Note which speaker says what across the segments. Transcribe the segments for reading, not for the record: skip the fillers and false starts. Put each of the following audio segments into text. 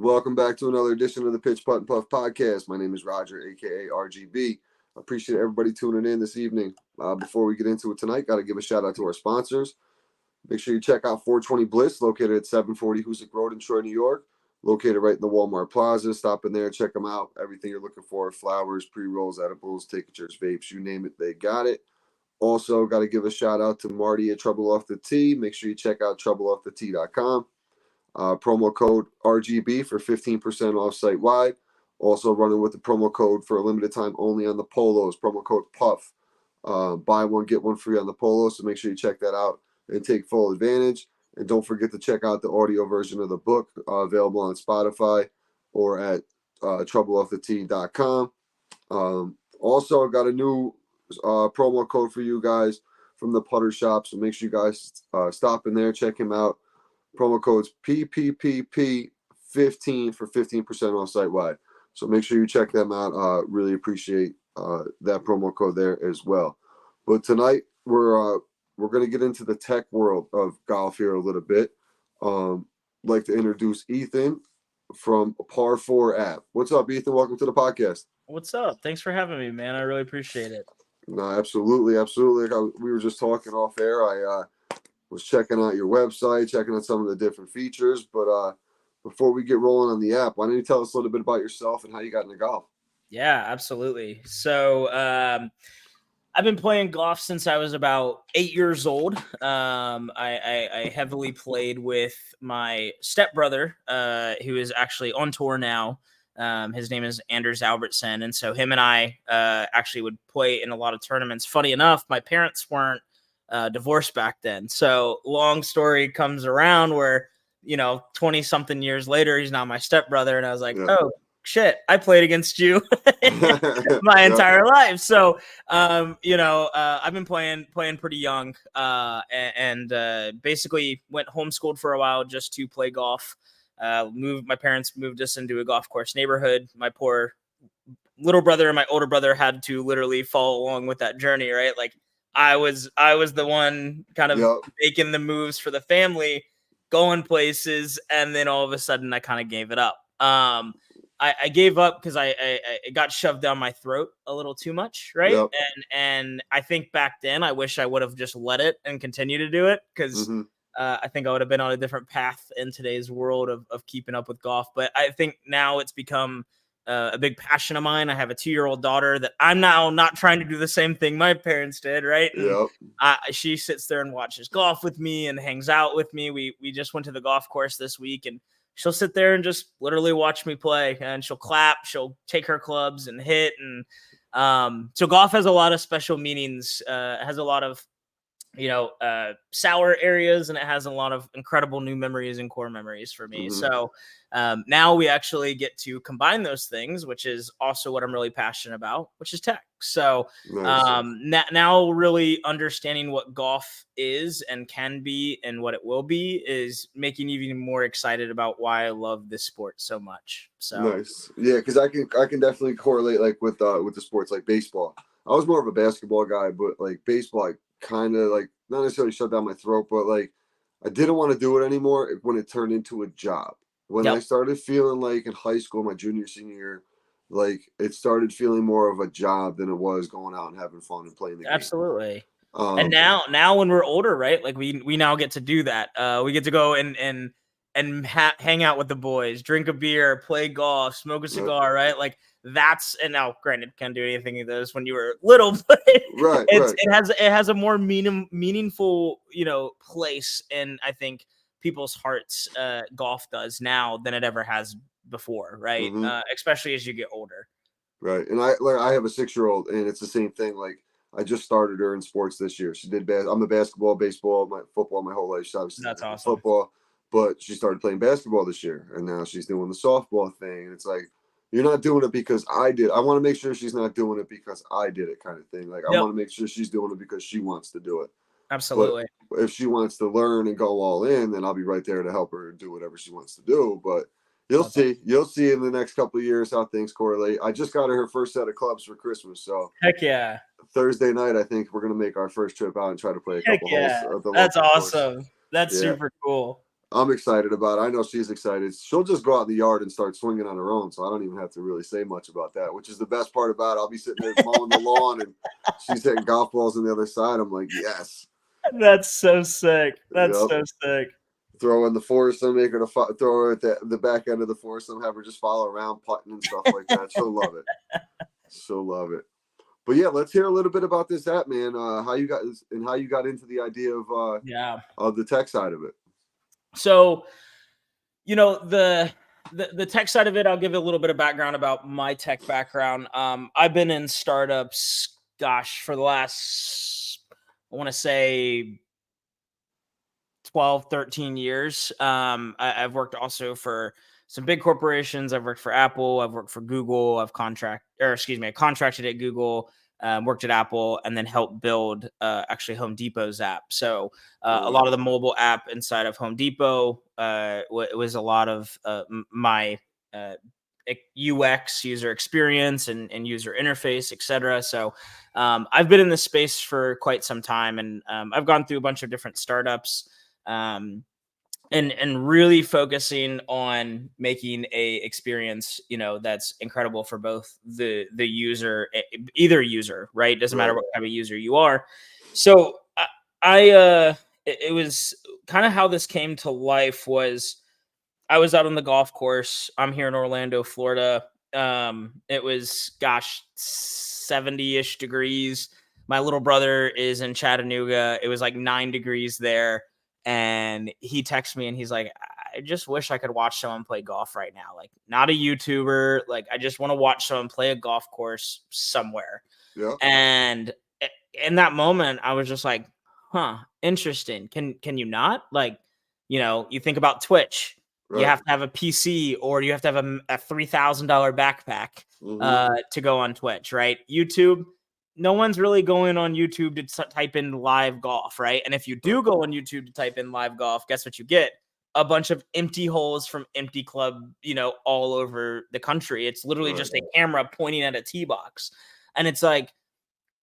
Speaker 1: Welcome back to another edition of the Pitch Putt and Puff podcast. My name is Roger, aka RGB. Appreciate everybody tuning in this evening. Before we get into it tonight, got to give a shout out to our sponsors. Make sure you check out 420 Bliss, located at 740 Hoosick Road in Troy, New York. Located right in the Walmart Plaza. Stop in there, check them out. Everything you're looking for: flowers, pre-rolls, edibles, tinctures, vapes, you name it, they got it. Also, got to give a shout out to Marty at Trouble Off the Tee. Make sure you check out TroubleOffTheTee.com. Promo code RGB for 15% off site wide. Also running with the promo code for a limited time only on the polos. Promo code PUFF. Buy one, get one free on the polos. So make sure you check that out and take full advantage. And don't forget to check out the audio version of the book available on Spotify or at TroubleOffTheTee.com. Also, got a new promo code for you guys from the Putter Shop. So make sure you guys stop in there, check him out. Promo code's PPPP15 for 15% off site wide. So make sure you check them out. Really appreciate that promo code there as well. But tonight we're going to get into the tech world of golf here a little bit. Like to introduce Ethan from Par 4 app. What's up, Ethan? Welcome to the podcast.
Speaker 2: What's up? Thanks for having me, man. I really appreciate it.
Speaker 1: No, absolutely. We were just talking off air. I was checking out your website, checking out some of the different features. But before we get rolling on the app, why don't you tell us a little bit about yourself and how you got into golf?
Speaker 2: Yeah, absolutely. So I've been playing golf since I was about 8 years old. I heavily played with my stepbrother, who is actually on tour now. His name is Anders Albertson. And so him and I actually would play in a lot of tournaments. Funny enough, my parents weren't divorced back then. So long story comes around where, 20 something years later, he's now my stepbrother. And I was like, oh, shit, I played against you my entire life. So, I've been playing pretty young and basically went homeschooled for a while just to play golf. My parents moved us into a golf course neighborhood. My poor little brother and my older brother had to literally follow along with that journey, right? Like I was the one kind of making the moves for the family, going places, and then all of a sudden I kind of gave it up. I gave up because I got shoved down my throat a little too much, right?
Speaker 1: Yep.
Speaker 2: And I think back then I wish I would have just let it and continue to do it because I think I would have been on a different path in today's world of keeping up with golf. But I think now it's become a big passion of mine. I have a 2-year-old daughter that I'm now not trying to do the same thing my parents did, right? And she sits there and watches golf with me and hangs out with me. We just went to the golf course this week, and she'll sit there and just literally watch me play, and she'll clap, she'll take her clubs and hit. And so golf has a lot of special meanings, has a lot of sour areas, and it has a lot of incredible new memories and core memories for me. So now we actually get to combine those things, which is also what I'm really passionate about, which is tech. So now really understanding what golf is and can be and what it will be is making me even more excited about why I love this sport so much. So
Speaker 1: nice. Yeah, because I can definitely correlate like with the sports like baseball. I was more of a basketball guy, but like baseball, I kind of like not necessarily shut down my throat, but like I didn't want to do it anymore when it turned into a job. When I started feeling like in high school, my junior, senior year, like it started feeling more of a job than it was going out and having fun and playing the game.
Speaker 2: Absolutely. And now when we're older, right? Like we now get to do that. We get to go and hang out with the boys, drink a beer, play golf, smoke a cigar, right? Like that's, and now granted, can't do anything of those when you were little, but it has a more meaningful, place in, I think, people's hearts. Golf does now than it ever has before, right? Especially as you get older.
Speaker 1: Right. And I have a 6-year-old, and it's the same thing. Like I just started her in sports this year. She did I'm a basketball, baseball, my football my whole life. She's obviously
Speaker 2: That's awesome.
Speaker 1: Football, but she started playing basketball this year, and now she's doing the softball thing. And it's like, you're not doing it because I did. I want to make sure she's not doing it because I did it, kind of thing. Like I want to make sure she's doing it because she wants to do it.
Speaker 2: Absolutely.
Speaker 1: But if she wants to learn and go all in, then I'll be right there to help her do whatever she wants to do. But you'll see in the next couple of years how things correlate. I just got her first set of clubs for Christmas, so
Speaker 2: heck yeah.
Speaker 1: Thursday night, I think we're gonna make our first trip out and try to play a couple holes.
Speaker 2: That's awesome. That's super cool.
Speaker 1: I'm excited about it. I know she's excited. She'll just go out in the yard and start swinging on her own, so I don't even have to really say much about that, which is the best part about it. I'll be sitting there mowing the lawn, and she's hitting golf balls on the other side. I'm like, yes.
Speaker 2: That's so sick. That's
Speaker 1: Yep.
Speaker 2: so sick.
Speaker 1: Throw in the foursome, make her throw her at the back end of the foursome, have her just follow around, putting and stuff like that. She'll love it. She'll love it. But yeah, let's hear a little bit about this app, man. How you got into the idea of the tech side of it.
Speaker 2: So, the tech side of it, I'll give a little bit of background about my tech background. I've been in startups, for the last, I want to say 12, 13 years. I've worked also for some big corporations. I've worked for Apple. I've worked for Google. I contracted at Google, worked at Apple, and then helped build actually Home Depot's app. So a lot of the mobile app inside of Home Depot was a lot of my UX, user experience, and user interface, etc. So I've been in this space for quite some time, and I've gone through a bunch of different startups. And really focusing on making a experience, that's incredible for both the user, either user, right? Doesn't matter what type of user you are. So it was kind of how this came to life was I was out on the golf course. I'm here in Orlando, Florida. It was 70-ish degrees. My little brother is in Chattanooga. It was like 9 degrees there. And he texts me and he's like, I just wish I could watch someone play golf right now. Like, not a YouTuber. Like, I just want to watch someone play a golf course somewhere.
Speaker 1: Yeah.
Speaker 2: And in that moment, I was just like, interesting. Can you not? Like, you think about Twitch. Right. You have to have a PC or you have to have a $3,000 backpack to go on Twitch, right? YouTube. No one's really going on YouTube to type in live golf, right? And if you do go on YouTube to type in live golf, guess what you get? A bunch of empty holes from empty club, all over the country. It's literally just a camera pointing at a tee box. And it's like,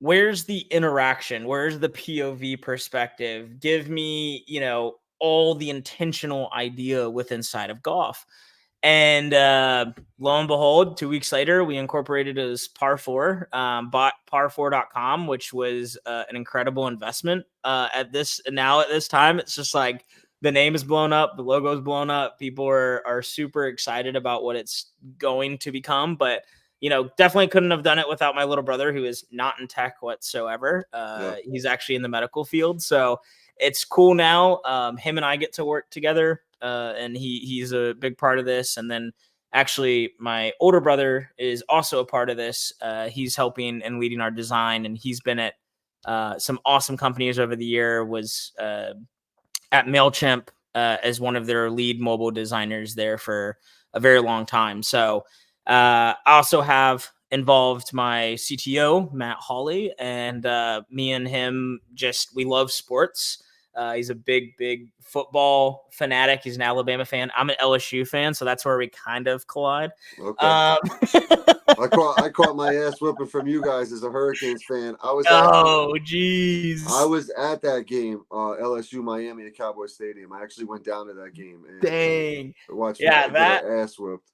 Speaker 2: where's the interaction? Where's the POV perspective? Give me, all the intentional idea with inside of golf. And lo and behold, 2 weeks later, we incorporated as Par 4, bought par4.com, which was an incredible investment at this time. It's just like the name is blown up. The logo is blown up. People are super excited about what it's going to become. But, definitely couldn't have done it without my little brother, who is not in tech whatsoever. He's actually in the medical field. So it's cool now. Him and I get to work together. And he's a big part of this. And then actually my older brother is also a part of this. He's helping and leading our design, and he's been at some awesome companies over the year, was at MailChimp as one of their lead mobile designers there for a very long time. So I also have involved my CTO, Matt Hawley, and me and him we love sports. He's a big football fanatic. He's an Alabama fan. I'm an LSU fan, so that's where we kind of collide.
Speaker 1: Okay. I caught my ass whipping from you guys as a Hurricanes fan. I was at that game, LSU Miami at Cowboy Stadium. I actually went down to that game and
Speaker 2: dang,
Speaker 1: watched that ass whipped.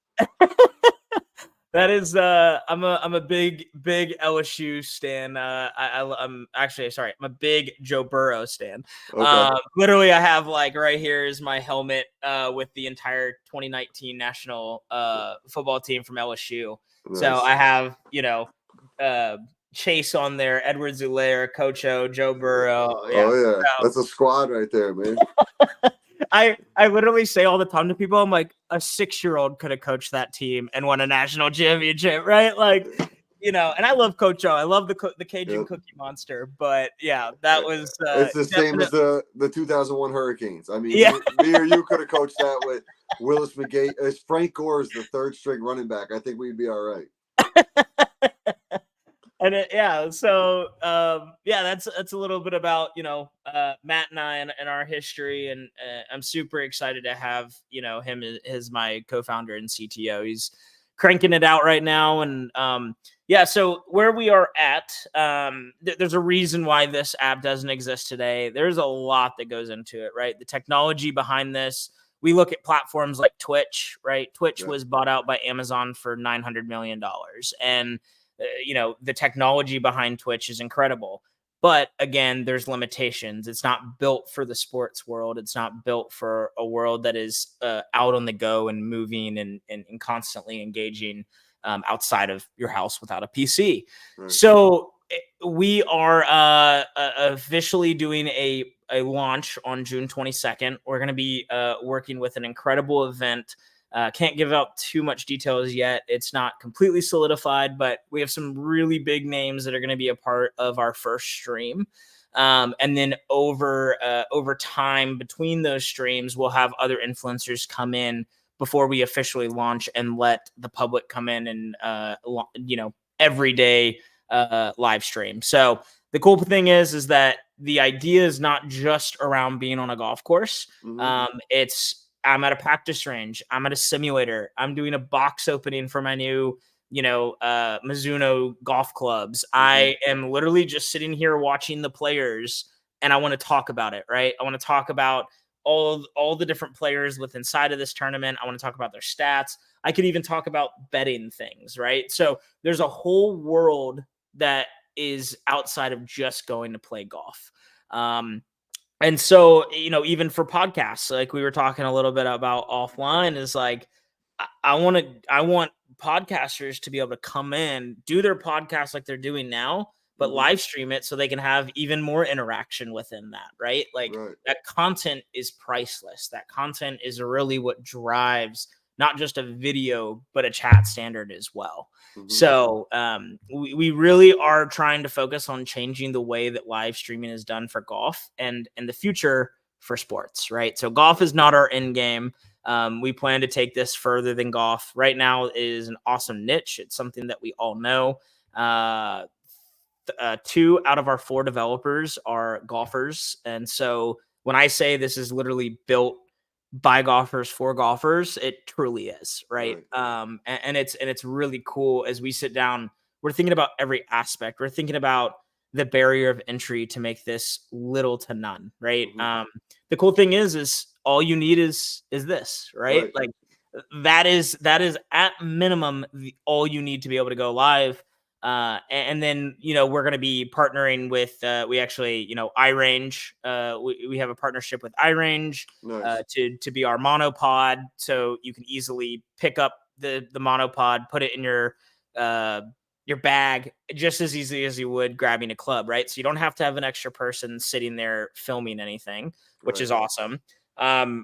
Speaker 2: That is, I'm a big LSU stan. I'm a big Joe Burrow stan.
Speaker 1: Okay.
Speaker 2: Literally, I have right here is my helmet with the entire 2019 national football team from LSU. Nice. So I have Chase on there, Edwards-Helaire, Coach O, Joe Burrow.
Speaker 1: Yeah. Oh yeah, that's a squad right there, man.
Speaker 2: I literally say all the time to people, I'm like, a 6-year-old could have coached that team and won a national championship, right? Like, and I love Coach O. I love the Cajun Cookie Monster. But yeah, that was
Speaker 1: it's the same as the 2001 Hurricanes. I mean, me or you could have coached that with Willis McGahee. As Frank Gore is the third string running back, I think we'd be all right.
Speaker 2: And that's a little bit about Matt and I and our history, and I'm super excited to have him as my co-founder and CTO. He's cranking it out right now, and so where we are at, there's a reason why this app doesn't exist today. There's a lot that goes into it, right? The technology behind this, we look at platforms like Twitch, right? Twitch
Speaker 1: Yeah.
Speaker 2: was bought out by Amazon for $900 million. And, the technology behind Twitch is incredible. But again, there's limitations. It's not built for the sports world. It's not built for a world that is out on the go and moving and constantly engaging outside of your house without a PC.
Speaker 1: Right.
Speaker 2: So we are officially doing a launch on June 22nd. We're going to be working with an incredible event. Can't give out too much details yet. It's not completely solidified, but we have some really big names that are going to be a part of our first stream. And then over time between those streams, we'll have other influencers come in before we officially launch and let the public come in and, every day live stream. So the cool thing is that the idea is not just around being on a golf course.
Speaker 1: Mm-hmm.
Speaker 2: I'm at a practice range. I'm at a simulator. I'm doing a box opening for my new, Mizuno golf clubs.
Speaker 1: Mm-hmm.
Speaker 2: I am literally just sitting here watching the players, and I want to talk about it, right? I want to talk about all the different players with inside of this tournament. I want to talk about their stats. I could even talk about betting things, right? So there's a whole world that is outside of just going to play golf. And so, even for podcasts, like we were talking a little bit about offline, is like, I want podcasters to be able to come in, do their podcast like they're doing now, but
Speaker 1: Mm-hmm.
Speaker 2: live stream it so they can have even more interaction within that, right? Like
Speaker 1: Right.
Speaker 2: that content is priceless. That content is really what drives not just a video, but a chat standard as well.
Speaker 1: Mm-hmm.
Speaker 2: So we really are trying to focus on changing the way that live streaming is done for golf and in the future for sports, right? So golf is not our end game. We plan to take this further than golf. Right now it is an awesome niche. It's something that we all know. 2 out of our 4 developers are golfers. And so when I say this is literally built by golfers for golfers, it truly is, right? And it's really cool. As we sit down, we're thinking about every aspect. We're thinking about the barrier of entry to make this little to none, right?
Speaker 1: Mm-hmm.
Speaker 2: The cool thing is all you need is this, right? Like that is at minimum all you need to be able to go live. And then, we're going to be partnering with, we actually, iRange, we have a partnership with iRange.
Speaker 1: Nice.
Speaker 2: To be our monopod. So you can easily pick up the monopod, put it in your bag just as easily as you would grabbing a club, right? So you don't have to have an extra person sitting there filming anything, which is awesome.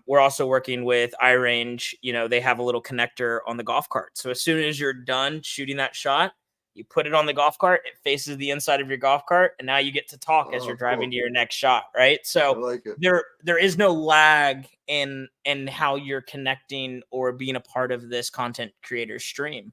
Speaker 2: We're also working with iRange. They have a little connector on the golf cart. So as soon as you're done shooting that shot, you put it on the golf cart, it faces the inside of your golf cart, and now you get to talk as you're driving to your next shot, right? So
Speaker 1: I like it.
Speaker 2: There is no lag in how you're connecting or being a part of this content creator stream.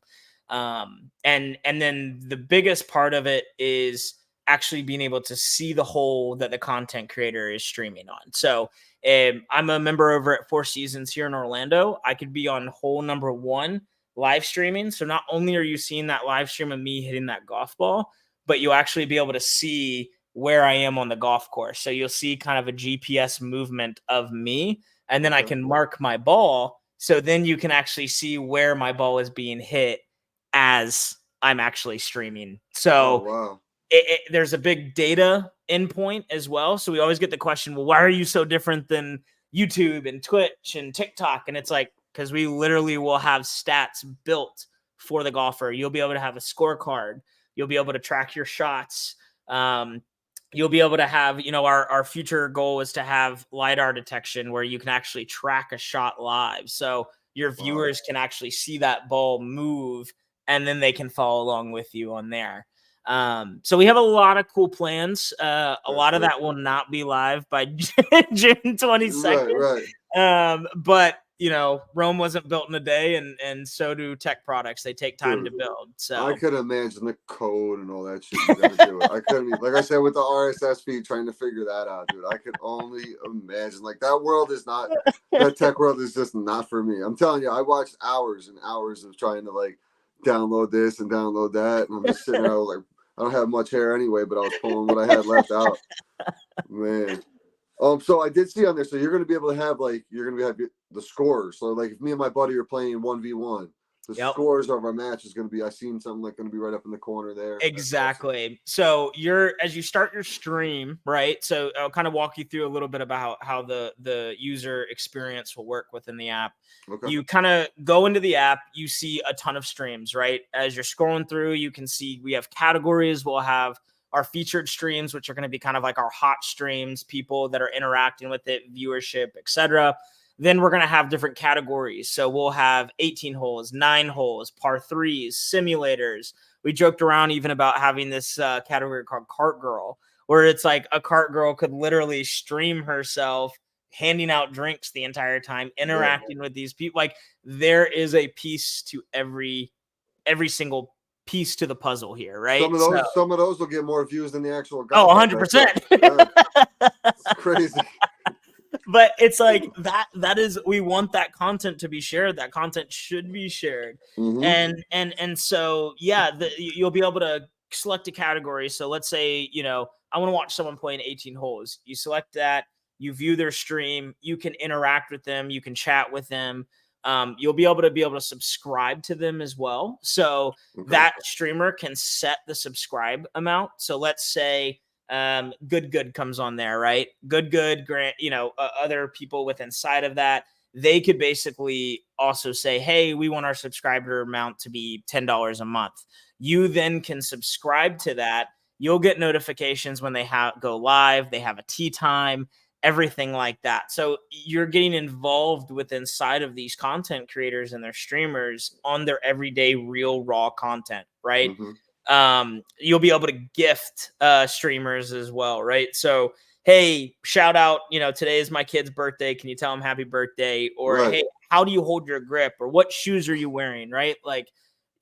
Speaker 2: And then the biggest part of it is actually being able to see the hole that the content creator is streaming on. So I'm a member over at Four Seasons here in Orlando. I could be on hole number 1 live streaming. So not only are you seeing that live stream of me hitting that golf ball, but you'll actually be able to see where I am on the golf course. So you'll see kind of a GPS movement of me, and then I can mark my ball. So then you can actually see where my ball is being hit as I'm actually streaming. So there's a big data endpoint as well. So we always get the question, well, why are you so different than YouTube and Twitch and TikTok? And it's like, because we literally will have stats built for the golfer. You'll be able to have a scorecard. You'll be able to track your shots. You'll be able to have, our future goal is to have LiDAR detection where you can actually track a shot live. So your viewers can actually see that ball move, and then they can follow along with you on there. So we have a lot of cool plans. A lot of that will not be live by June 22nd.
Speaker 1: Right.
Speaker 2: But Rome wasn't built in a day, and so do tech products. They take time to build. So
Speaker 1: I could imagine the code and all that shit you gotta do. I couldn't, like I said, with the RSS feed, trying to figure that out, dude. I could only imagine. Like that world is not, that tech world is just not for me. I'm telling you, I watched hours and hours of trying to like download this and download that, and I'm just sitting there like, I don't have much hair anyway, but I was pulling what I had left out. Man. So I did see on there. So you're going to be able to have the scores. So like if me and my buddy are playing 1v1, the
Speaker 2: Yep.
Speaker 1: scores of our match is going to be, I seen something like going to be right up in the corner there.
Speaker 2: Exactly. So as you start your stream, right? So I'll kind of walk you through a little bit about how the user experience will work within the app.
Speaker 1: Okay.
Speaker 2: You kind of go into the app, you see a ton of streams, right? As you're scrolling through, you can see we have categories. We'll have our featured streams, which are going to be kind of like our hot streams, people that are interacting with it, viewership, etc. Then we're going to have different categories. So we'll have 18 holes, 9 holes, par threes, simulators. We joked around even about having this category called Cart Girl, where it's like a cart girl could literally stream herself handing out drinks the entire time, interacting with these people. Like there is a piece to every single piece to the puzzle here, right?
Speaker 1: Some of those will get more views than the actual guy.
Speaker 2: 100%.
Speaker 1: It's crazy.
Speaker 2: But it's like that is, we want that content to be shared. That content should be shared.
Speaker 1: Mm-hmm.
Speaker 2: And so you'll be able to select a category. So let's say, I want to watch someone playing 18 holes. You select that, you view their stream, you can interact with them, you can chat with them. You'll be able to subscribe to them as well. So that streamer can set the subscribe amount. So let's say good comes on there, right? Good grant, other people with inside of that, they could basically also say, hey, we want our subscriber amount to be $10 a month. You then can subscribe to that. You'll get notifications when they go live, they have a tee time, everything like that. So you're getting involved with inside of these content creators and their streamers on their everyday real raw content, right? Mm-hmm. You'll be able to gift streamers as well, right? So hey, shout out, today is my kid's birthday, can you tell him happy birthday? Or hey, how do you hold your grip? Or what shoes are you wearing, right? Like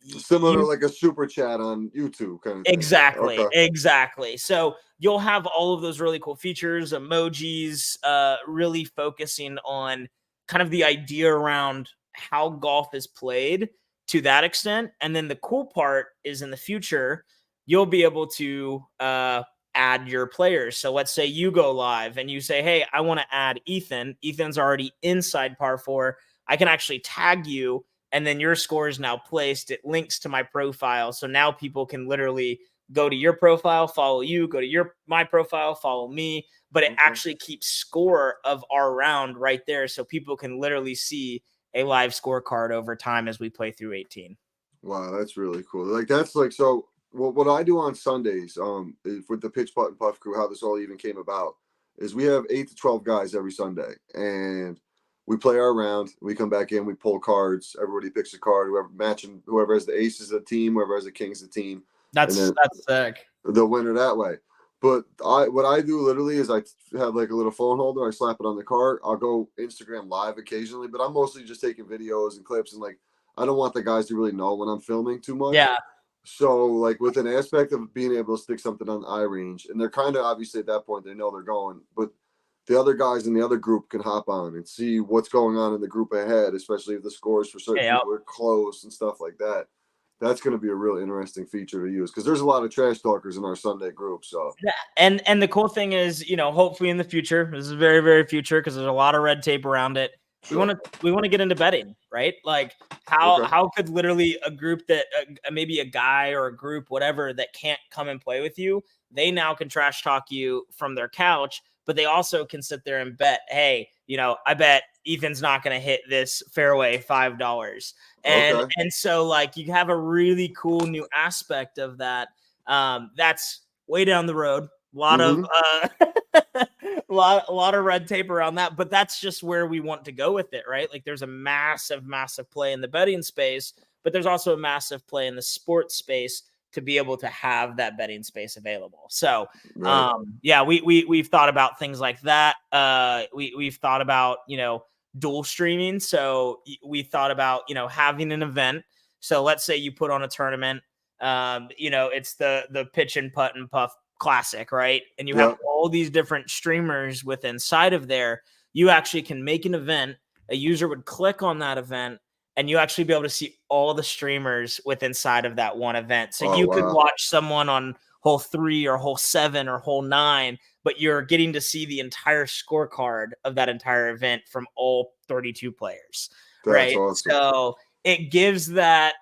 Speaker 1: similar to like a super chat on YouTube kind of
Speaker 2: thing. Exactly. So you'll have all of those really cool features, emojis, really focusing on kind of the idea around how golf is played to that extent. And then the cool part is in the future, you'll be able to add your players. So let's say you go live and you say, hey, I want to add Ethan. Ethan's already inside par 4. I can actually tag you, and then your score is now placed. It links to my profile. So now people can literally go to your profile, follow you, go to my profile, follow me, but it actually keeps score of our round right there. So people can literally see a live scorecard over time as we play through 18.
Speaker 1: Wow, that's really cool. Like that's like, so what I do on Sundays, with the Pitch Putt and Puff crew, how this all even came about is we have 8 to 12 guys every Sunday, and we play our round. We come back in, we pull cards. Everybody picks a card. Whoever has the aces of the team, whoever has the kings of the team.
Speaker 2: That's sick.
Speaker 1: The winner that way. But what I do literally is I have like a little phone holder. I slap it on the card. I'll go Instagram live occasionally, but I'm mostly just taking videos and clips, and like I don't want the guys to really know when I'm filming too much.
Speaker 2: Yeah.
Speaker 1: So like with an aspect of being able to stick something on the iRange, and they're kind of obviously at that point they know they're going, but the other guys in the other group can hop on and see what's going on in the group ahead, especially if the scores for certain people are close and stuff like that. That's going to be a real interesting feature to use because there's a lot of trash talkers in our Sunday group. So
Speaker 2: yeah, and the cool thing is, hopefully in the future, this is very, very future because there's a lot of red tape around it. Sure. We want to get into betting, right? Like how could literally a group that maybe a guy or a group, whatever, that can't come and play with you, they now can trash talk you from their couch, but they also can sit there and bet, hey, I bet Ethan's not going to hit this fairway $5. And so like you have a really cool new aspect of that. That's way down the road. A lot of a lot of red tape around that, but that's just where we want to go with it, right? Like there's a massive play in the betting space, but there's also a massive play in the sports space to be able to have that betting space available. So, we've thought about things like that. We've thought about, dual streaming. So we thought about, having an event. So let's say you put on a tournament, it's the Pitch and Putt and Puff Classic, right? And you have all these different streamers with inside of there. You actually can make an event. A user would click on that event, and you actually be able to see all the streamers with inside of that one event. So you could watch someone on hole 3 or hole 7 or hole 9, but you're getting to see the entire scorecard of that entire event from all 32 players,
Speaker 1: That's
Speaker 2: right?
Speaker 1: awesome.
Speaker 2: So it gives that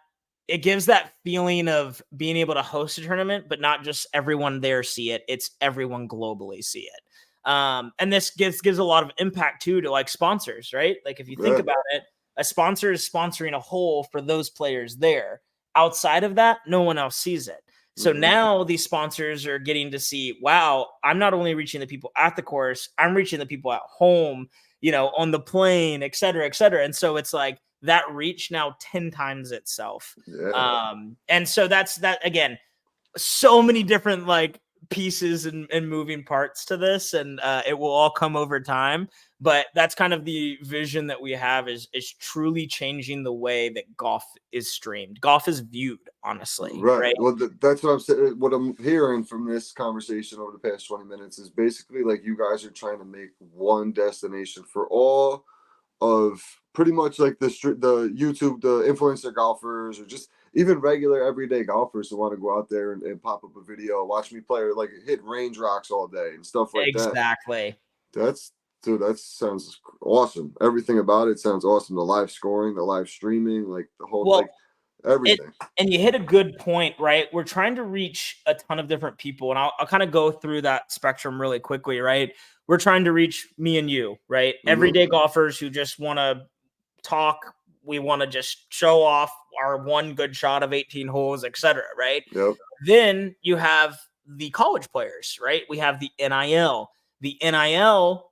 Speaker 2: feeling of being able to host a tournament, but not just everyone there see it. It's everyone globally see it. And this gives a lot of impact too to like sponsors, right? Like if you think
Speaker 1: Yeah.
Speaker 2: about it, a sponsor is sponsoring a hole for those players there. Outside of that, no one else sees it. So now these sponsors are getting to see, wow, I'm not only reaching the people at the course, I'm reaching the people at home, on the plane, et cetera, et cetera. And so it's like that reach now 10 times itself.
Speaker 1: Yeah.
Speaker 2: And so that's that again, so many different like pieces and moving parts to this, and it will all come over time. But that's kind of the vision that we have is truly changing the way that golf is streamed. Golf is viewed, honestly,
Speaker 1: Right.
Speaker 2: right?
Speaker 1: Well, that's what I'm saying. What I'm hearing from this conversation over the past 20 minutes is basically like you guys are trying to make one destination for all of pretty much like the YouTube, the influencer golfers, or just even regular everyday golfers who want to go out there and pop up a video, watch me play, or like hit range rocks all day and stuff like that.
Speaker 2: Exactly.
Speaker 1: That's Dude, that sounds awesome. Everything about it sounds awesome. The live scoring, the live streaming, like the whole
Speaker 2: Well,
Speaker 1: like everything.
Speaker 2: And you hit a good point, right? We're trying to reach a ton of different people, and I'll kind of go through that spectrum really quickly, right? We're trying to reach me and you, right? Everyday golfers who just want to talk. We want to just show off our one good shot of 18 holes, etc., right?
Speaker 1: Yep.
Speaker 2: Then you have the college players, right? We have the NIL. The NIL,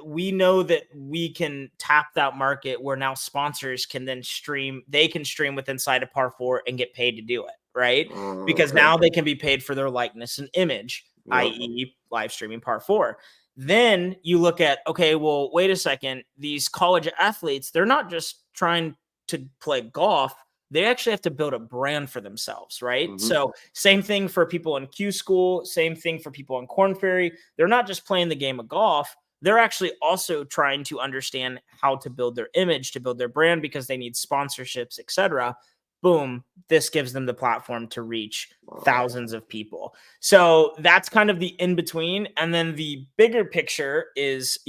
Speaker 2: we know that we can tap that market where now sponsors can then stream. They can stream with inside of Par 4 and get paid to do it, right? Because
Speaker 1: Okay.
Speaker 2: now they can be paid for their likeness and image,
Speaker 1: Yep.
Speaker 2: i.e. live streaming Par 4. Then you look at, okay, well, wait a second. These college athletes, they're not just trying to play golf. They actually have to build a brand for themselves, right? So same thing for people in Q School, same thing for people in Corn Ferry. They're not just playing the game of golf. They're actually also trying to understand how to build their image, to build their brand, because they need sponsorships, etc. Boom, this gives them the platform to reach thousands of people. So that's kind of the in between. And then the bigger picture is,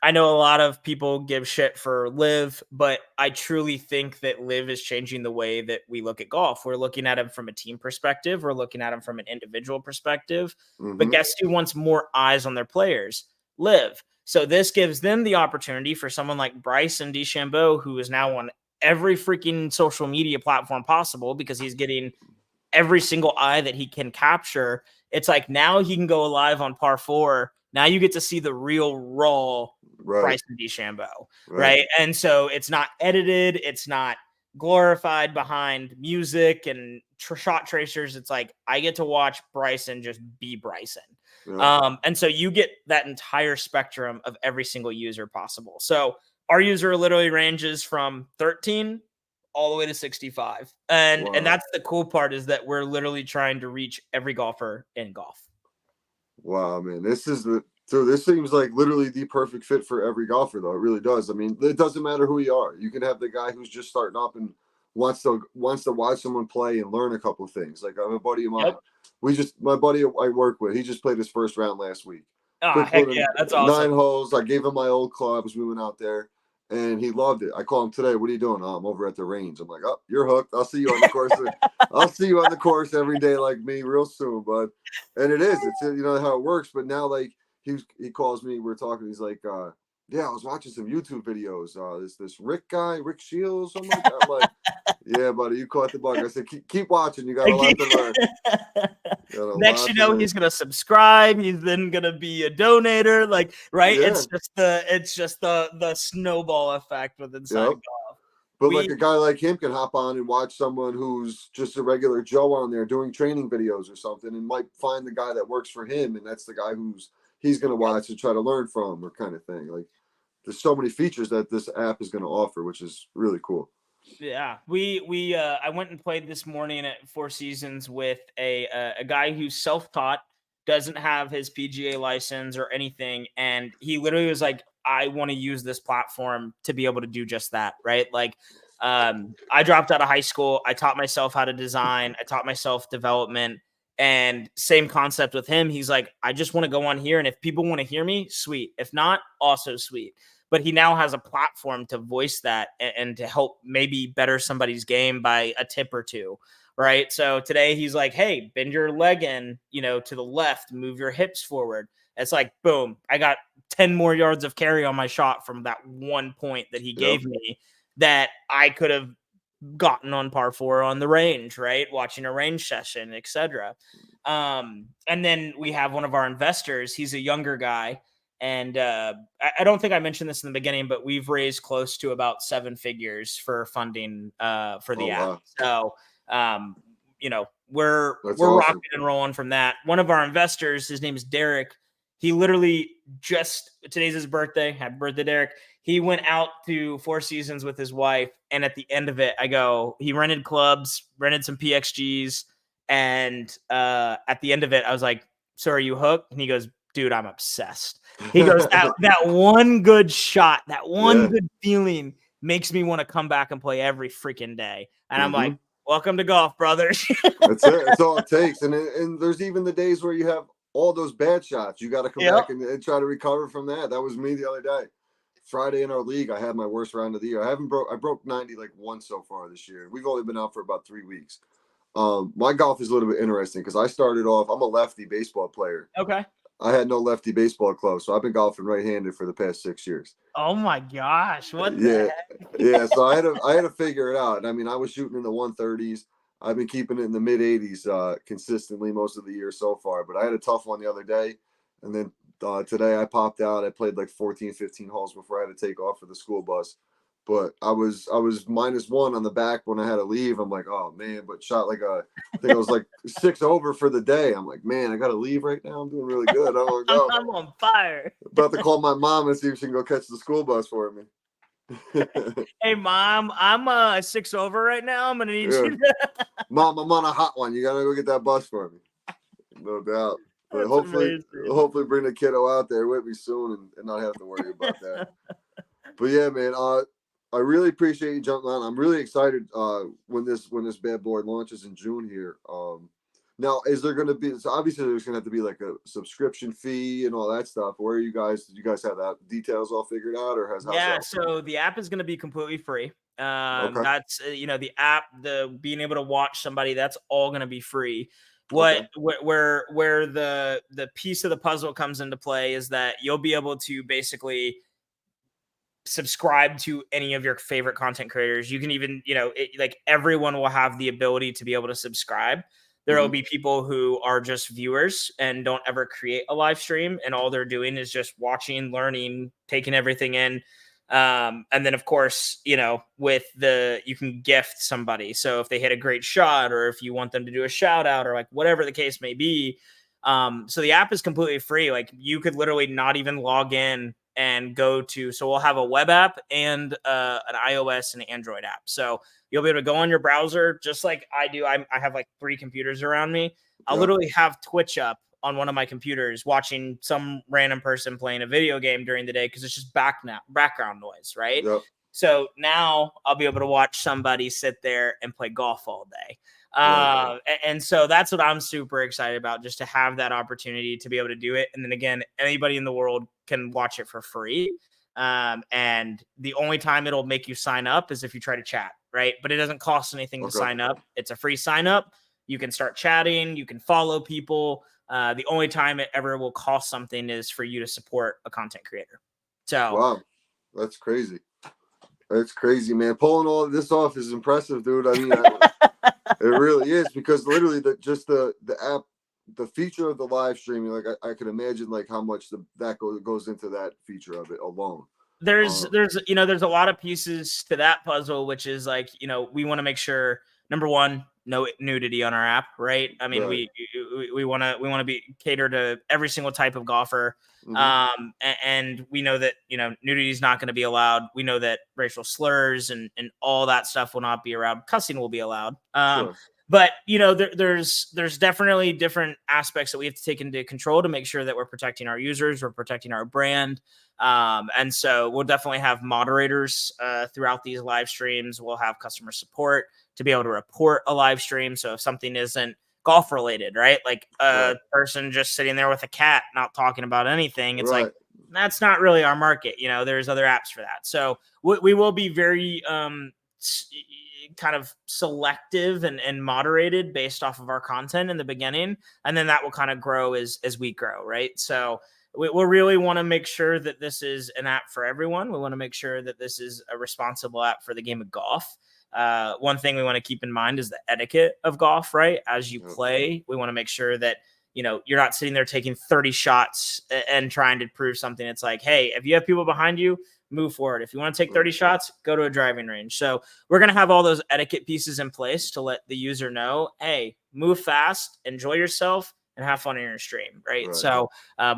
Speaker 2: I know a lot of people give shit for Live, but I truly think that Live is changing the way that we look at golf. We're looking at him from a team perspective. We're looking at him from an individual perspective. But guess who wants more eyes on their players? Live. So this gives them the opportunity for someone like Bryson DeChambeau, who is now on every freaking social media platform possible because he's getting every single eye that he can capture. It's like now he can go live on Par 4. Now you get to see the real raw Bryson DeChambeau, right? And so it's not edited. It's not glorified behind music and shot tracers. It's like I get to watch Bryson just be Bryson. And so you get that entire spectrum of every single user possible. So our user literally ranges from 13 all the way to 65. And that's the cool part, is that we're literally trying to reach every golfer in golf.
Speaker 1: Wow, man. This seems like literally the perfect fit for every golfer, though. It really does. I mean, it doesn't matter who you are. You can have the guy who's just starting up and wants to watch someone play and learn a couple of things. Like I have a buddy of mine. My buddy I work with, he just played his first round last week.
Speaker 2: Oh, heck yeah, that's awesome.
Speaker 1: 9 holes. I gave him my old clubs. We went out there, and he loved it. I call him today. What are you doing? Oh, I'm over at the range. I'm like, oh, you're hooked. I'll see you on the course. I'll see you on the course every day, like me, real soon, bud. And it is. It's how it works. But now, like he calls me. We're talking. He's like, yeah, I was watching some YouTube videos. This Rick guy, Rick Shields, something like that. I'm like, yeah, buddy, you caught the bug. I said, keep watching. You got a lot to learn.
Speaker 2: Next, he's gonna subscribe. He's then gonna be a donator. Like, right? Yeah. It's just the snowball effect with inside golf.
Speaker 1: But like a guy like him can hop on and watch someone who's just a regular Joe on there doing training videos or something, and might find the guy that works for him, and that's the guy he's going to watch and try to learn from, or kind of thing. Like, there's so many features that this app is going to offer, which is really cool.
Speaker 2: Yeah, I went and played this morning at Four Seasons with a guy who's self-taught, doesn't have his PGA license or anything, and he literally was like, I want to use this platform to be able to do just that, right? Like, I dropped out of high school. I taught myself how to design. I taught myself development. And same concept with him. He's like, I just want to go on here. And if people want to hear me, sweet. If not, also sweet. but he now has a platform to voice that and to help maybe better somebody's game by a tip or two. Right. So today he's like, hey, bend your leg in, to the left, move your hips forward. It's like, boom, I got 10 more yards of carry on my shot from that one point that he gave me that I could have gotten on par 4 on the range, right? Watching a range session, etc. And then we have one of our investors. He's a younger guy. And I don't think I mentioned this in the beginning, but we've raised close to about 7 figures for funding for the app. Wow. So, we're awesome. Rocking and rolling from that. One of our investors, his name is Derek. He literally today's his birthday. Happy birthday, Derek. He went out to Four Seasons with his wife. And at the end of it, he rented clubs, rented some PXGs. And at the end of it, I was like, so are you hooked? And he goes, dude, I'm obsessed. He goes, that one good shot, that one good feeling makes me want to come back and play every freaking day. And I'm like, welcome to golf, brothers.
Speaker 1: That's it. That's all it takes. And there's even the days where you have all those bad shots. You got to come back and try to recover from that. That was me the other day. Friday in our league, I had my worst round of the year. I broke 90 like once so far this year. We've only been out for about 3 weeks. My golf is a little bit interesting because I started off, I'm a lefty baseball player.
Speaker 2: Okay.
Speaker 1: I had no lefty baseball club, so I've been golfing right-handed for the past 6 years.
Speaker 2: Oh my gosh. What the heck?
Speaker 1: Yeah, so I had to figure it out. I mean, I was shooting in the 130s. I've been keeping it in the mid 80s consistently most of the year so far, but I had a tough one the other day. And then today I popped out. I played like 14, 15 holes before I had to take off for the school bus. But I was -1 on the back when I had to leave. I'm like, oh man, but shot like I think I was like 6 over for the day. I'm like, man, I got to leave right now. I'm doing really good. I don't want to go.
Speaker 2: I'm on fire.
Speaker 1: About to call my mom and see if she can go catch the school bus for me.
Speaker 2: Hey mom, I'm 6 over right now. I'm gonna need you to...
Speaker 1: Mom, I'm on a hot one. You gotta go get that bus for me. No doubt. But hopefully bring the kiddo out there with me soon and not have to worry about that. But yeah, man, I really appreciate you jumping on. I'm really excited when this bad boy launches in June here. Now, is there going to be? So obviously, there's going to have to be like a subscription fee and all that stuff. Where are you guys? Did you guys have that details all figured out, or how's that?
Speaker 2: So the app is going to be completely free. That's the app, the being able to watch somebody, that's all going to be free. Where the piece of the puzzle comes into play is that you'll be able to basically subscribe to any of your favorite content creators. You can even, like everyone will have the ability to be able to subscribe. There will be people who are just viewers and don't ever create a live stream, and all they're doing is just watching, learning, taking everything in. And then of course, you can gift somebody. So if they hit a great shot, or if you want them to do a shout out, or like whatever the case may be. So the app is completely free. Like you could literally not even log in and so we'll have a web app and an iOS and Android app. So you'll be able to go on your browser just like I do. I have like 3 computers around me. I'll literally have Twitch up on one of my computers watching some random person playing a video game during the day because it's just background noise, right?
Speaker 1: Yep.
Speaker 2: So now I'll be able to watch somebody sit there and play golf all day. And so that's what I'm super excited about, just to have that opportunity to be able to do it. And then again, anybody in the world can watch it for free. And the only time it'll make you sign up is if you try to chat, right? But it doesn't cost anything to sign up. It's a free sign up. You can start chatting. You can follow people. The only time it ever will cost something is for you to support a content creator. So
Speaker 1: wow, that's crazy. That's crazy, man. Pulling all of this off is impressive, dude. I mean, it really is, because literally the app, the feature of the live streaming, like I can imagine like how much that goes into that feature of it alone.
Speaker 2: There's a lot of pieces to that puzzle, which is like, we want to make sure, number one, no nudity on our app, right? I mean, right. we want to be cater to every single type of golfer. And we know that, nudity is not going to be allowed. We know that racial slurs and all that stuff will not be allowed. Cussing will be allowed. Sure. But, there's definitely different aspects that we have to take into control to make sure that we're protecting our users, we're protecting our brand. And so we'll definitely have moderators throughout these live streams. We'll have customer support to be able to report a live stream. So if something isn't golf related, right? Like a person just sitting there with a cat, not talking about anything. It's like, that's not really our market. There's other apps for that. So we will be very kind of selective and moderated based off of our content in the beginning, and then that will kind of grow as we grow, right? So we really want to make sure that this is an app for everyone. We want to make sure that this is a responsible app for the game of golf. One thing we want to keep in mind is the etiquette of golf, right? As you play, we want to make sure that you're not sitting there taking 30 shots and trying to prove something. It's like, hey, if you have people behind you, move forward. If you want to take 30 shots, go to a driving range. So we're going to have all those etiquette pieces in place to let the user know, hey, move fast, enjoy yourself, and have fun in your stream, right? So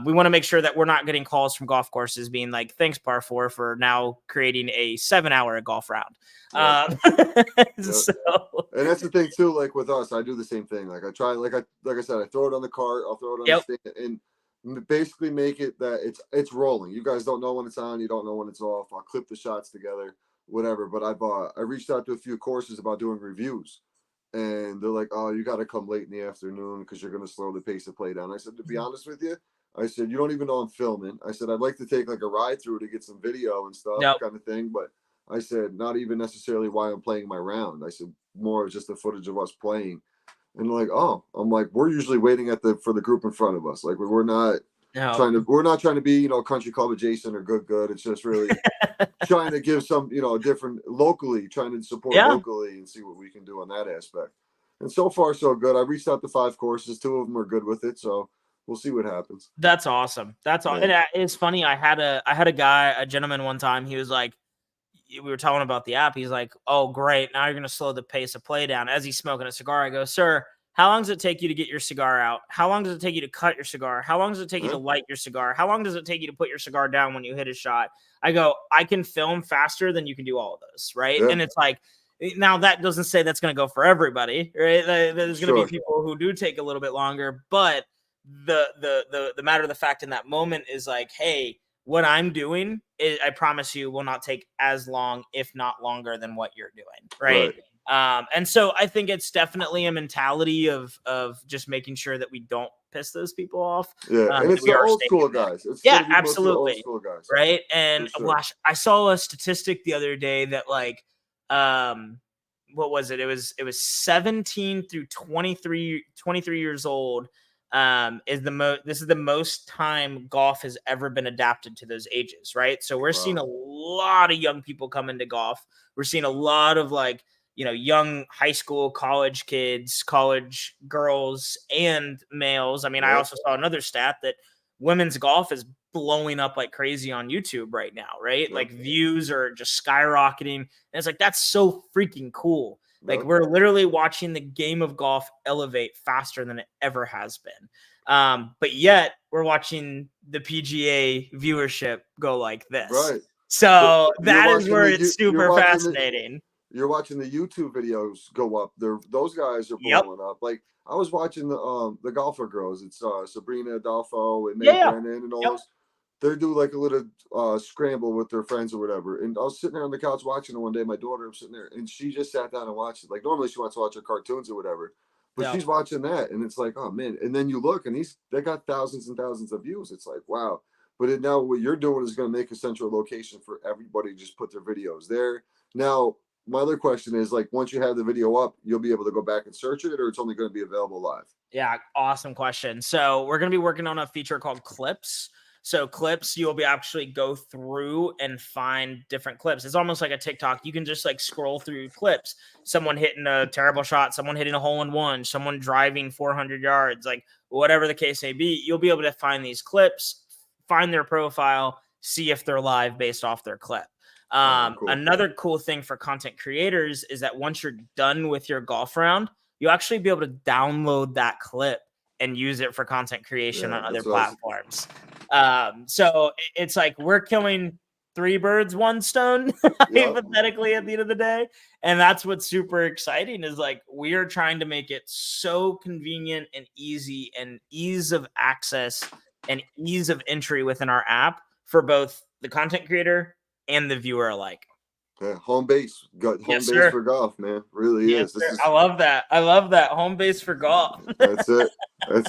Speaker 2: we want to make sure that we're not getting calls from golf courses being like, thanks, Par 4, for now creating a 7-hour golf round.
Speaker 1: And that's the thing too, like with us, I do the same thing. Like I try, like I said, I throw it on the cart, I'll throw it on the stand, and basically make it that it's rolling. You guys don't know when it's on, you don't know when it's off. I'll clip the shots together, whatever. But I reached out to a few courses about doing reviews, and they're like, oh, you got to come late in the afternoon because you're going to slow the pace of play down. I said, to be honest with you, I said, you don't even know I'm filming. I said, I'd like to take like a ride through to get some video and stuff, kind of thing. But I said, not even necessarily why I'm playing my round. I said, more of just the footage of us playing. And like, oh, I'm like, we're usually waiting for the group in front of us. Like we're not trying to be, country club adjacent or good. It's just really trying to give some, different locally, trying to support locally and see what we can do on that aspect. And so far so good. I reached out to 5 courses. 2 of them are good with it. So we'll see what happens.
Speaker 2: That's awesome. That's all. And it's funny. I had a gentleman one time. He was like, we were telling about the app. He's like, oh, great. Now you're going to slow the pace of play down. As he's smoking a cigar, I go, sir, how long does it take you to get your cigar out? How long does it take you to cut your cigar? How long does it take you to light your cigar? How long does it take you to put your cigar down when you hit a shot? I go, I can film faster than you can do all of those, right? And it's like, now that doesn't say that's going to go for everybody, right? There's going to be people who do take a little bit longer, but the matter of the fact in that moment is like, hey, what I'm doing, I promise you, will not take as long, if not longer, than what you're doing, right? And so I think it's definitely a mentality of just making sure that we don't piss those people off.
Speaker 1: And it's the old school guys.
Speaker 2: Absolutely.
Speaker 1: Old school guys.
Speaker 2: Right. And gosh, I saw a statistic the other day that like, what was it? It was 17 through 23 years old. This is the most time golf has ever been adapted to those ages, right? So we're seeing a lot of young people come into golf. We're seeing a lot of like, young high school, college kids, college girls, and males. I mean, I also saw another stat that women's golf is blowing up like crazy on YouTube right now, right? Like views are just skyrocketing. And it's like, that's so freaking cool. Like we're literally watching the game of golf elevate faster than it ever has been. But yet we're watching the PGA viewership go like this.
Speaker 1: Right.
Speaker 2: So that is where it's super fascinating.
Speaker 1: You're watching the YouTube videos go up. Those guys are blowing up. Like I was watching the golfer girls. It's Sabrina Adolfo and May Brennan and all those. They do like a little scramble with their friends or whatever. And I was sitting there on the couch watching it one day. My daughter was sitting there and she just sat down and watched it. Like normally she wants to watch her cartoons or whatever, but she's watching that and it's like, oh man. And then you look and they got thousands and thousands of views. It's like, wow. But now what you're doing is going to make a central location for everybody to just put their videos there. Now, my other question is like, once you have the video up, you'll be able to go back and search it, or it's only going to be available live?
Speaker 2: Yeah. Awesome question. So we're going to be working on a feature called Clips. So Clips, you'll be actually go through and find different clips. It's almost like a TikTok. You can just like scroll through clips. Someone hitting a terrible shot, someone hitting a hole-in-one, someone driving 400 yards, like whatever the case may be. You'll be able to find these clips, find their profile, see if they're live based off their clip. Cool. Another cool thing for content creators is that once you're done with your golf round, you'll actually be able to download that clip and use it for content creation on other platforms. So it's like we're killing 3 birds, 1 stone, hypothetically at the end of the day. And that's what's super exciting is like, we are trying to make it so convenient and easy and ease of access and ease of entry within our app for both the content creator and the viewer alike.
Speaker 1: Yeah, home base. Home base for golf, man. Really is.
Speaker 2: I love that. Home base for golf.
Speaker 1: That's it.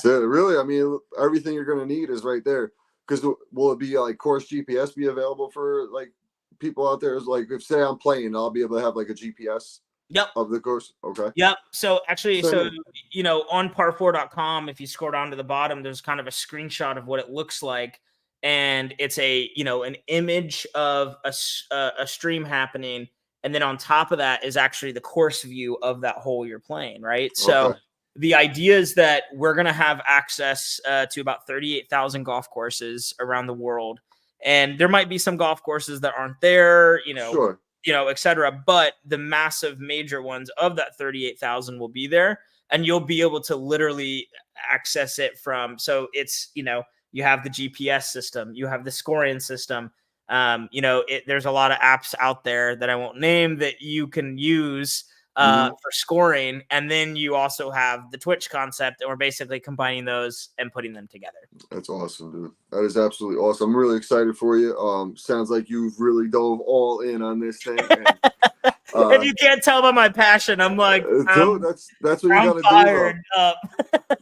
Speaker 1: Really, I mean, everything you're going to need is right there. because will it be like course GPS be available for like people out there? Is like if say I'm playing, I'll be able to have like a GPS
Speaker 2: Yep.
Speaker 1: of the course. Okay.
Speaker 2: Yep. So actually,
Speaker 1: Send
Speaker 2: so
Speaker 1: me.
Speaker 2: on par4.com, if you scroll down to the bottom, there's kind of a screenshot of what it looks like, and it's an image of a stream happening, and then on top of that is actually the course view of that hole you're playing, right? So
Speaker 1: Okay.
Speaker 2: the idea is that we're gonna have access to about 38,000 golf courses around the world, and there might be some golf courses that aren't there,
Speaker 1: Sure.
Speaker 2: et cetera. But the massive major ones of that 38,000 will be there, and you'll be able to literally access it from. So it's, you have the GPS system, you have the scoring system. There's a lot of apps out there that I won't name that you can use for scoring. And then you also have the Twitch concept, and we're basically combining those and putting them together.
Speaker 1: That's awesome, dude. That is absolutely awesome. I'm really excited for you. Sounds like you've really dove all in on this thing. And,
Speaker 2: if you can't tell by my passion, I'm like,
Speaker 1: dude, that's what you
Speaker 2: I'm
Speaker 1: gotta
Speaker 2: fired
Speaker 1: do.
Speaker 2: up.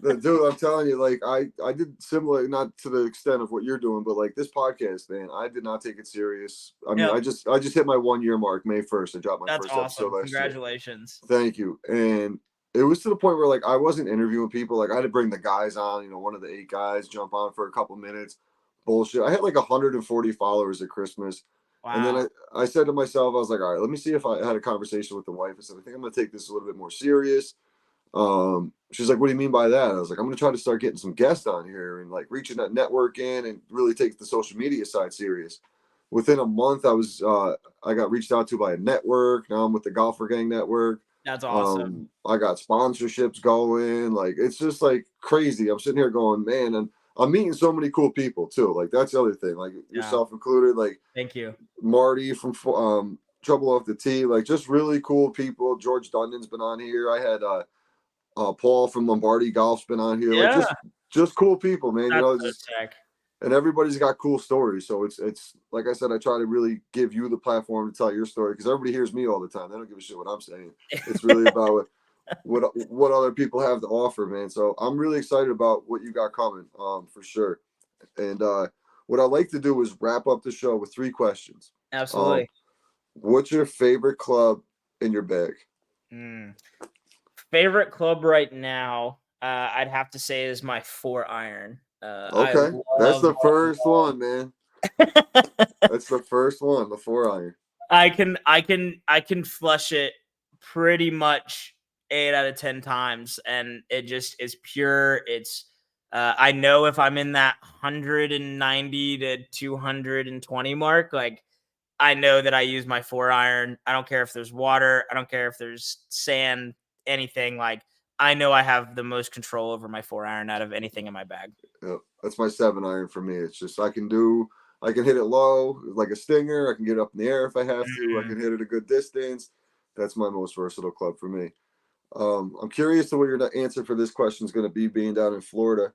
Speaker 1: Dude, I'm telling you, like I did similar, not to the extent of what you're doing, but like this podcast, man, I did not take it serious. I mean,
Speaker 2: Yep.
Speaker 1: I just hit my 1 year mark, May 1st. I dropped my
Speaker 2: That's
Speaker 1: first episode
Speaker 2: awesome.
Speaker 1: last year.
Speaker 2: Congratulations.
Speaker 1: Thank you. And it was to the point where like I wasn't interviewing people. Like I had to bring the guys on, one of the 8 guys, jump on for a couple minutes. Bullshit. I had like 140 followers at Christmas.
Speaker 2: Wow.
Speaker 1: And then I said to myself, I was like, all right, let me see if I had a conversation with the wife. I said, I think I'm gonna take this a little bit more serious. She's like, what do you mean by that? I was like, I'm gonna try to start getting some guests on here and like reaching that network in and really take the social media side serious. Within a month, I got reached out to by a network. Now I'm with the Golfer Gang Network.
Speaker 2: That's awesome.
Speaker 1: I got sponsorships going. Like it's just like crazy. I'm sitting here going, man, and I'm meeting so many cool people too. Like that's the other thing. Like yourself included. Like
Speaker 2: thank you,
Speaker 1: Marty from Trouble Off the Tee. Like just really cool people. George Dundon's been on here. I had Paul from Lombardi Golf's been on here.
Speaker 2: Yeah.
Speaker 1: Like just cool people, man.
Speaker 2: That's so sick.
Speaker 1: And everybody's got cool stories. So it's like I said, I try to really give you the platform to tell your story because everybody hears me all the time. They don't give a shit what I'm saying. It's really about what other people have to offer, man. So I'm really excited about what you got coming, for sure. And what I like to do is wrap up the show with 3 questions.
Speaker 2: Absolutely.
Speaker 1: What's your favorite club in your bag?
Speaker 2: Favorite club right now, I'd have to say is my 4-iron.
Speaker 1: Okay, that's the first one, man. That's the first one, the 4-iron.
Speaker 2: I can flush it pretty much 8 out of 10 times, and it just is pure. It's I know if I'm in that 190 to 220 mark, like I know that I use my 4-iron. I don't care if there's water. I don't care if there's sand, anything. Like I know I have the most control over my 4-iron out of anything in my bag.
Speaker 1: Yep, that's my 7-iron for me. It's just I can hit it low like a stinger. I can get up in the air if I have to. I can hit it a good distance. That's my most versatile club for me. I'm curious to what your answer for this question is going to be, being down in Florida,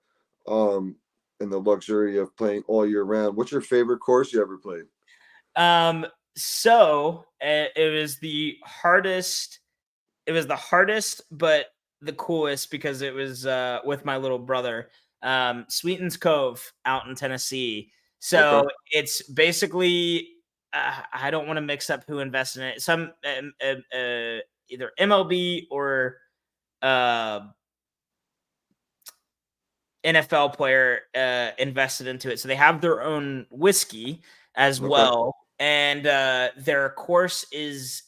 Speaker 1: and the luxury of playing all year round. What's your favorite course you ever played?
Speaker 2: So it was the hardest. It was the hardest, but the coolest because it was with my little brother. Sweetens Cove out in Tennessee. So it's basically I don't want to mix up who invested in it. Some either MLB or NFL player invested into it. So they have their own whiskey as well. And their course is,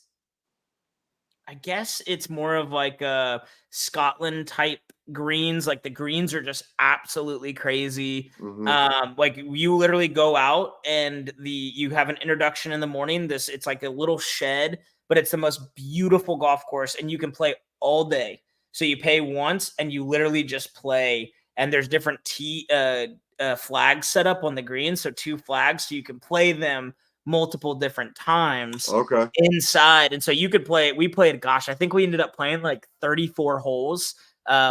Speaker 2: I guess it's more of like a Scotland type greens. Like the greens are just absolutely crazy. Like you literally go out and you have an introduction in the morning. It's like a little shed, but it's the most beautiful golf course and you can play all day. So you pay once and you literally just play, and there's different flags set up on the green. So 2 flags, so you can play them multiple different times inside. And so you could play, we played, gosh, I think we ended up playing like 34 holes.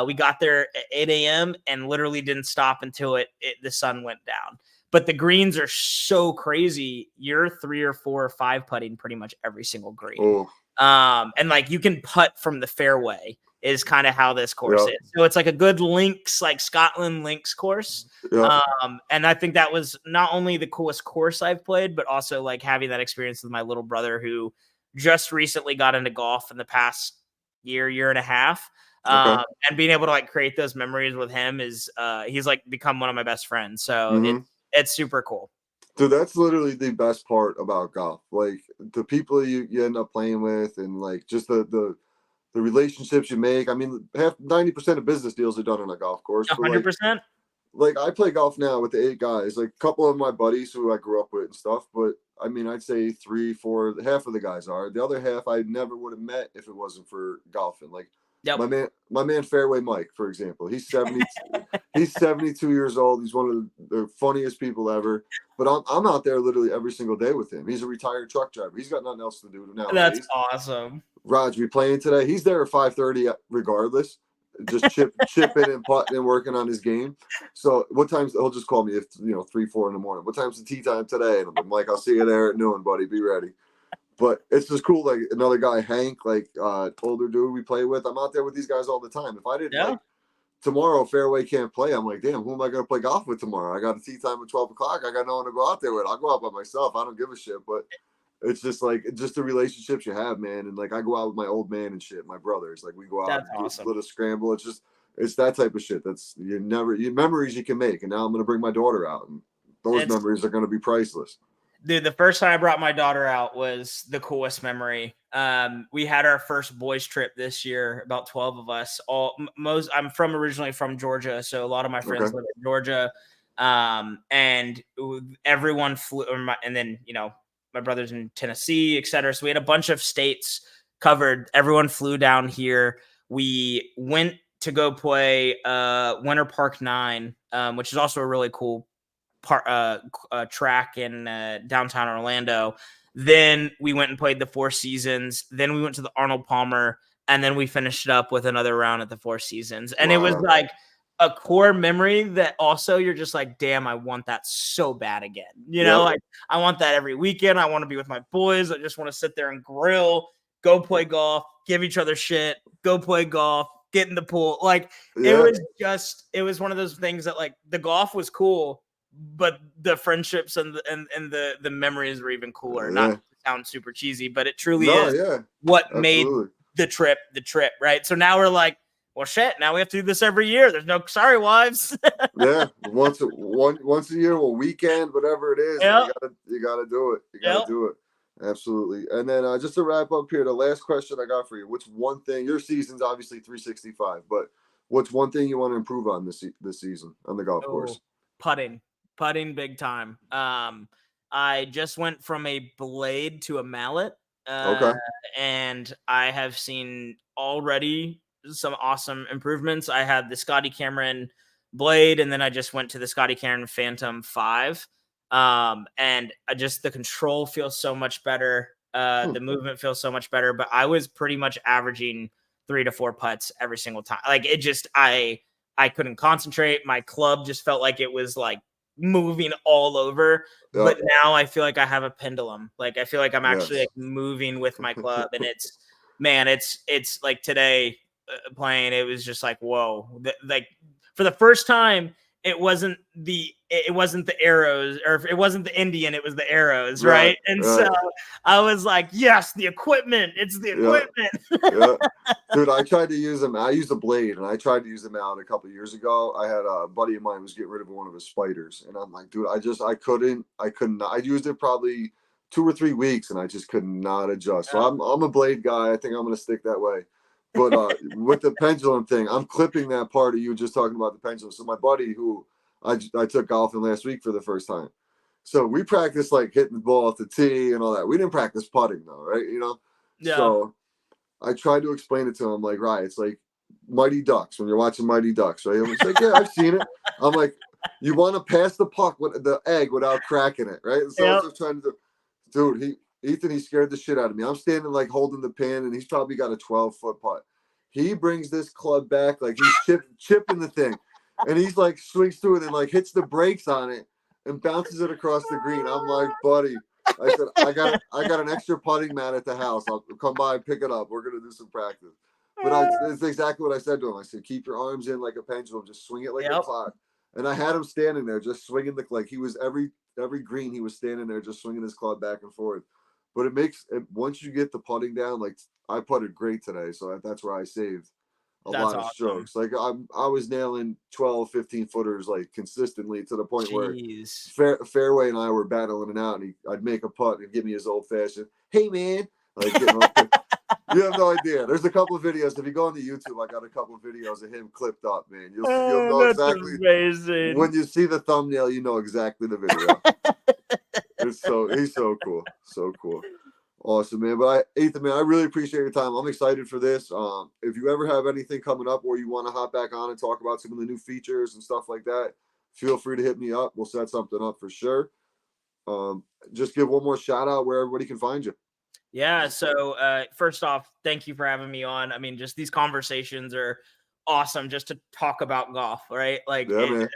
Speaker 2: We got there at 8 a.m. and literally didn't stop until the sun went down. But the greens are so crazy. You're 3 or 4 or 5 putting pretty much every single green. And like you can putt from the fairway is kind of how this course
Speaker 1: Yeah.
Speaker 2: is. So it's like a good links, like Scotland links course.
Speaker 1: Yeah.
Speaker 2: And I think that was not only the coolest course I've played, but also like having that experience with my little brother who just recently got into golf in the past year and a half.
Speaker 1: Okay.
Speaker 2: And being able to like create those memories with him is he's like become one of my best friends. So
Speaker 1: Mm-hmm.
Speaker 2: it's super cool.
Speaker 1: Dude, that's literally the best part about golf. Like the people you end up playing with, and like just the relationships you make. I mean, 90% of business deals are done on a golf course. But like
Speaker 2: 100%.
Speaker 1: like I play golf now with the 8 guys, like a couple of my buddies who I grew up with and stuff. But I mean, I'd say 3, 4, half of the guys are. The other half I never would have met if it wasn't for golfing. Like
Speaker 2: Yep.
Speaker 1: my man Fairway Mike, for example. He's 70, he's 72 years old. He's one of the funniest people ever. But I'm out there literally every single day with him. He's a retired truck driver. He's got nothing else to do nowadays.
Speaker 2: That's awesome.
Speaker 1: Raj, we playing today. He's there at 5:30 regardless. Just chipping and putting and working on his game. So what times he'll just call me if 3, 4 in the morning. What time's the tee time today? And I'm like, Mike, I'll see you there at noon, buddy. Be ready. But it's just cool. Like another guy, Hank, like older dude we play with. I'm out there with these guys all the time. If I didn't like tomorrow, Fairway can't play. I'm like, damn, who am I going to play golf with tomorrow? I got a tee time at 12 o'clock. I got no one to go out there with. I'll go out by myself. I don't give a shit. But it's just like the relationships you have, man. And like I go out with my old man and shit, my brothers. Like we go out
Speaker 2: That's
Speaker 1: and
Speaker 2: awesome.
Speaker 1: do a little scramble. It's that type of shit. That's memories you can make. And now I'm gonna bring my daughter out, and those memories are gonna be priceless.
Speaker 2: Dude, the first time I brought my daughter out was the coolest memory. We had our first boys trip this year, about 12 of us. I'm originally from Georgia, so a lot of my friends live in Georgia. And everyone flew, and then my brother's in Tennessee, etc. So we had a bunch of states covered. Everyone flew down here. We went to go play Winter Park 9, which is also a really cool track in downtown Orlando. Then we went and played the Four Seasons. Then we went to the Arnold Palmer, and then we finished it up with another round at the Four Seasons. And It was like a core memory that also you're just like, damn, I want that so bad again. Like I want that every weekend. I want to be with my boys. I just want to sit there and grill, go play golf, give each other shit, go play golf, get in the pool. Like it was one of those things that like the golf was cool, but the friendships and the memories were even cooler. Not to sound super cheesy, but it truly is what made the trip, right? So now we're like, well, shit, now we have to do this every year. There's no sorry wives.
Speaker 1: Once a year, or weekend, whatever it is, you gotta do it. You gotta do it. Absolutely. And then just to wrap up here, the last question I got for you: what's one thing? Your season's obviously 365, but what's one thing you want to improve on this season on the golf course?
Speaker 2: Putting big time. I just went from a blade to a mallet. And I have seen already some awesome improvements. I had the Scotty Cameron blade, and then I just went to the Scotty Cameron Phantom 5. And the control feels so much better. The movement feels so much better, but I was pretty much averaging 3 to 4 putts every single time. Like it just, I couldn't concentrate. My club just felt like it was like moving all over. But now I feel like I have a pendulum. Like I feel like I'm actually like moving with my club, and it's like today playing, it was just like, whoa, like for the first time, it wasn't the arrows, or it wasn't the Indian, it was the arrows, right? And so I was like, yes, the equipment, it's the equipment.
Speaker 1: Dude, I tried to use them. I used a blade, and I tried to use them out a couple of years ago. I had a buddy of mine was getting rid of one of his spiders, and I'm like, dude, I couldn't. I used it probably 2 or 3 weeks, and I just could not adjust. So I'm a blade guy. I think I'm gonna stick that way. But with the pendulum thing, I'm clipping that part of you just talking about the pendulum. So my buddy, who I took golfing last week for the first time, so we practiced like hitting the ball off the tee and all that. We didn't practice putting though, right? So I tried to explain it to him, like, right, it's like Mighty Ducks when you're watching Mighty Ducks, right? He's like, yeah, I've seen it. I'm like, you want to pass the puck with the egg without cracking it, right? So I was just trying to do, dude, Ethan, he scared the shit out of me. I'm standing like holding the pin, and he's probably got a 12-foot putt. He brings this club back like he's chipping the thing, and he's like swings through it and like hits the brakes on it and bounces it across the green. I'm like, buddy, I said, I got an extra putting mat at the house. I'll come by and pick it up. We're gonna do some practice. But it's exactly what I said to him. I said, keep your arms in like a pendulum, just swing it like a
Speaker 2: Yep.
Speaker 1: clock. And I had him standing there, just swinging like he was every green, he was standing there, just swinging his club back and forth. But it makes it, once you get the putting down, like I putted great today, so that's where I saved a
Speaker 2: That's
Speaker 1: lot of
Speaker 2: awesome.
Speaker 1: strokes. Like I was nailing 12, 15 footers like consistently to the point where
Speaker 2: Jeez.
Speaker 1: Fairway and I were battling it out, and I'd make a putt and give me his old fashioned, "Hey man," like getting all you have no idea. There's a couple of videos. If you go on the YouTube, I got a couple of videos of him clipped up, man. You'll know
Speaker 2: That's
Speaker 1: exactly
Speaker 2: amazing.
Speaker 1: when you see the thumbnail, you know exactly the video. He's so cool. So cool. Awesome, man. But Ethan, man, I really appreciate your time. I'm excited for this. If you ever have anything coming up or you want to hop back on and talk about some of the new features and stuff like that, feel free to hit me up. We'll set something up for sure. Just give one more shout out where everybody can find you.
Speaker 2: Yeah. So first off, thank you for having me on. I mean, just these conversations are awesome just to talk about golf, right? Like
Speaker 1: Yeah,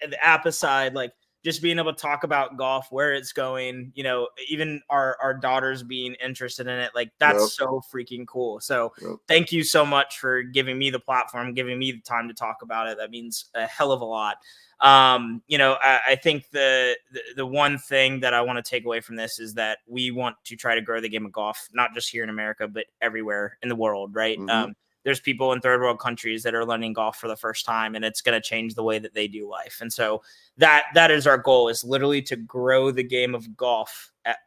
Speaker 2: the app aside, like just being able to talk about golf, where it's going, you know, even our daughters being interested in it, like that's so freaking cool. So thank you so much for giving me the platform, giving me the time to talk about it. That means a hell of a lot. You know, I think the one thing that I want to take away from this is that we want to try to grow the game of golf, not just here in America, but everywhere in the world, right?
Speaker 1: Mm-hmm.
Speaker 2: There's people in third world countries that are learning golf for the first time, and it's going to change the way that they do life. And so that is our goal, is literally to grow the game of golf at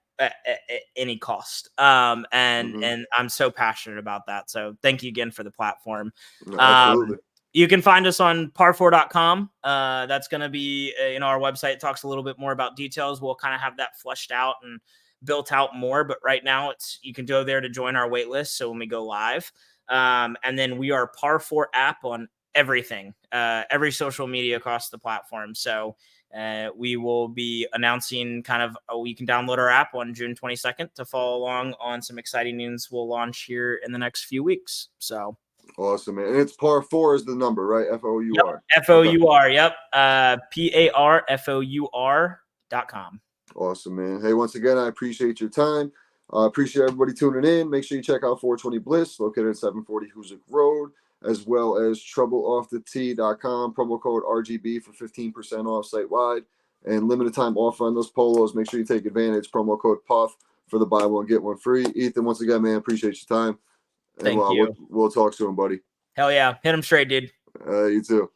Speaker 2: any cost. And I'm so passionate about that. So thank you again for the platform.
Speaker 1: Absolutely.
Speaker 2: You can find us on par4.com. That's going to be, our website talks a little bit more about details. We'll kind of have that fleshed out and built out more. But right now you can go there to join our wait list. So when we go live, and then we are Par4 app on everything, every social media across the platform. So we will be announcing you can download our app on June 22nd to follow along on some exciting news we'll launch here in the next few weeks. So
Speaker 1: awesome, man. And it's Par4 is the number, right? FOUR.
Speaker 2: Yep. FOUR. Yep. PARFOUR.com.
Speaker 1: Awesome, man. Hey, once again, I appreciate your time. Appreciate everybody tuning in. Make sure you check out 420 Bliss, located at 740 Hoosick Road, as well as TroubleOffTheTee.com. Promo code RGB for 15% off site wide, and limited time offer on those polos. Make sure you take advantage. Promo code PUFF for the buy one get one free. Ethan, once again, man, appreciate your time. And
Speaker 2: Thank you.
Speaker 1: We'll talk soon, buddy.
Speaker 2: Hell yeah. Hit him straight, dude.
Speaker 1: You too.